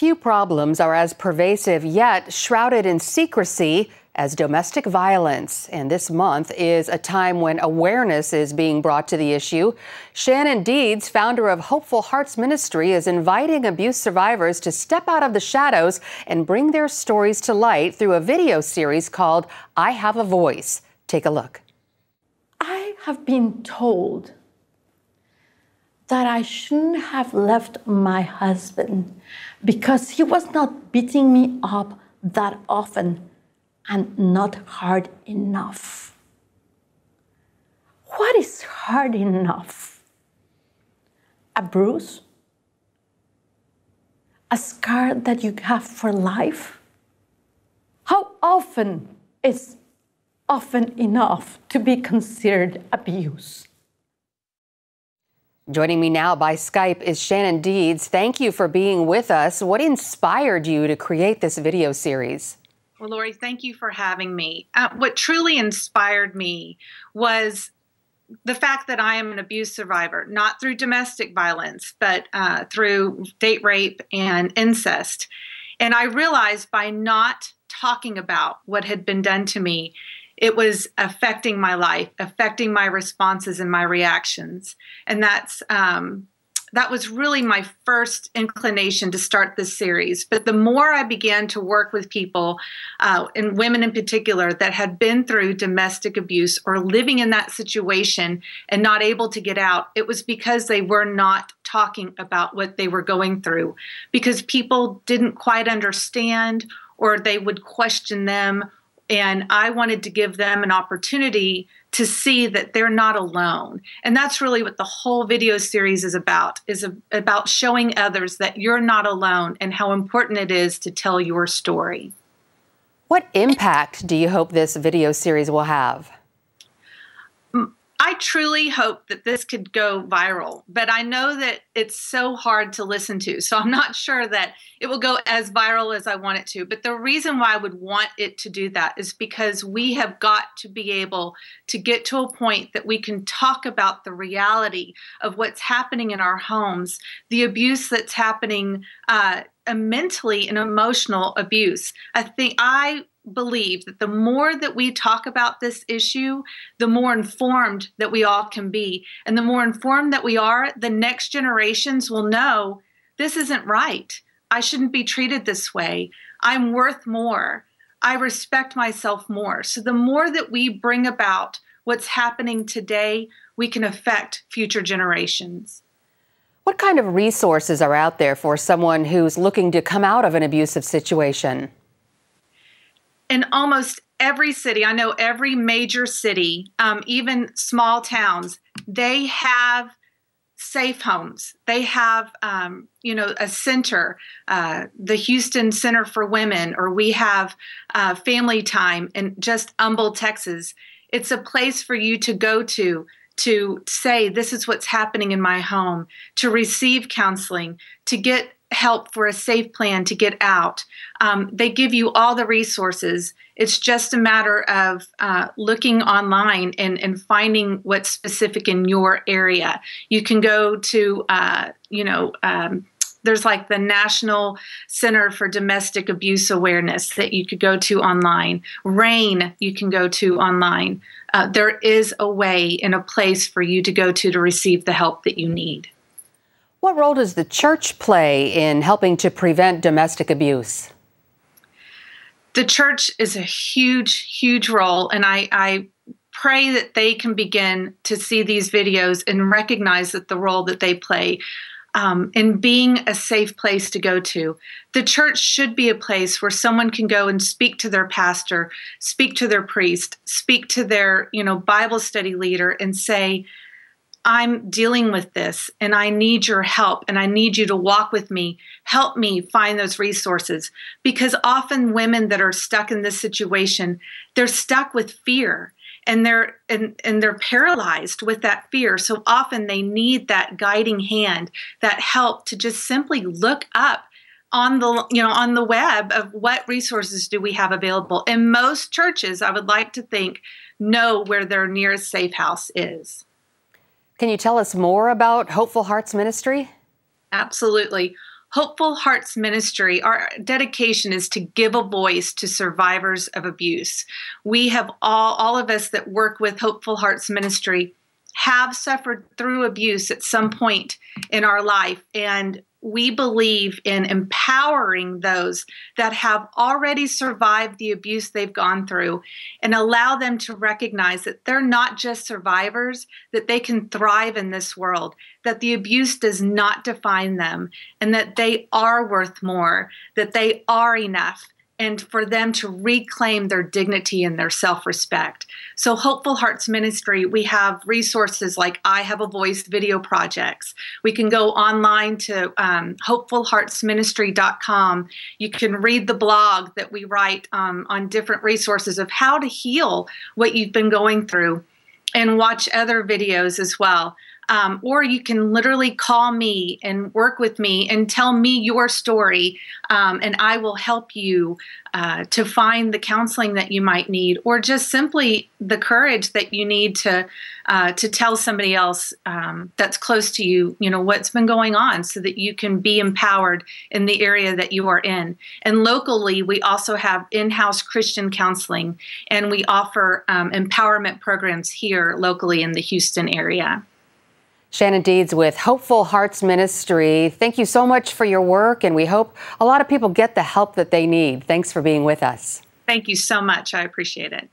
Few problems are as pervasive yet shrouded in secrecy as domestic violence. And this month is a time when awareness is being brought to the issue. Shannon Deeds, founder of Hopeful Hearts Ministry, is inviting abuse survivors to step out of the shadows and bring their stories to light through a video series called I Have a Voice. Take a look. I have been told that I shouldn't have left my husband because he was not beating me up that often and not hard enough. What is hard enough? A bruise? A scar that you have for life? How often is often enough to be considered abuse? Joining me now by Skype is Shannon Deeds. Thank you for being with us. What inspired you to create this video series? Well, Lori, thank you for having me. What truly inspired me was the fact that I am an abuse survivor, not through domestic violence, but through date rape and incest. And I realized by not talking about what had been done to me, it was affecting my life, affecting my responses and my reactions. And that was really my first inclination to start this series. But the more I began to work with people, and women in particular, that had been through domestic abuse or living in that situation and not able to get out, it was because they were not talking about what they were going through, because people didn't quite understand or they would question them. And I wanted to give them an opportunity to see that they're not alone. And that's really what the whole video series is about showing others that you're not alone and how important it is to tell your story. What impact do you hope this video series will have? I truly hope that this could go viral, but I know that it's so hard to listen to. So I'm not sure that it will go as viral as I want it to. But the reason why I would want it to do that is because we have got to be able to get to a point that we can talk about the reality of what's happening in our homes, the abuse that's happening, mentally and emotional abuse. I believe that the more that we talk about this issue, the more informed that we all can be. And the more informed that we are, the next generations will know this isn't right. I shouldn't be treated this way. I'm worth more. I respect myself more. So the more that we bring about what's happening today, we can affect future generations. What kind of resources are out there for someone who's looking to come out of an abusive situation? In almost every city, I know every major city, even small towns, they have safe homes. They have, a center, the Houston Center for Women, or we have Family Time in just Humble, Texas. It's a place for you to go to say, this is what's happening in my home, to receive counseling, to get help for a safe plan to get out. They give you all the resources. It's just a matter of looking online and finding what's specific in your area. You can go to, there's like the National Center for Domestic Abuse Awareness that you could go to online. RAIN you can go to online. There is a way and a place for you to go to receive the help that you need. What role does the church play in helping to prevent domestic abuse? The church is a huge, huge role, and I pray that they can begin to see these videos and recognize that the role that they play in being a safe place to go to. The church should be a place where someone can go and speak to their pastor, speak to their priest, speak to their, Bible study leader and say, I'm dealing with this and I need your help and I need you to walk with me. Help me find those resources, because often women that are stuck in this situation, they're stuck with fear and they're paralyzed with that fear. So often they need that guiding hand, that help to just simply look up on the web of what resources do we have available. And most churches, I would like to think, know where their nearest safe house is. Can you tell us more about Hopeful Hearts Ministry? Absolutely. Hopeful Hearts Ministry, our dedication is to give a voice to survivors of abuse. We have all of us that work with Hopeful Hearts Ministry have suffered through abuse at some point in our life, and we believe in empowering those that have already survived the abuse they've gone through and allow them to recognize that they're not just survivors, that they can thrive in this world, that the abuse does not define them, and that they are worth more, that they are enough, and for them to reclaim their dignity and their self-respect. So Hopeful Hearts Ministry, we have resources like I Have a Voice video projects. We can go online to hopefulheartsministry.com. You can read the blog that we write on different resources of how to heal what you've been going through, and watch other videos as well. Or you can literally call me and work with me and tell me your story, and I will help you to find the counseling that you might need, or just simply the courage that you need to tell somebody else that's close to you, what's been going on, so that you can be empowered in the area that you are in. And locally, we also have in-house Christian counseling, and we offer empowerment programs here locally in the Houston area. Shannon Deeds with Hopeful Hearts Ministry, thank you so much for your work, and we hope a lot of people get the help that they need. Thanks for being with us. Thank you so much. I appreciate it.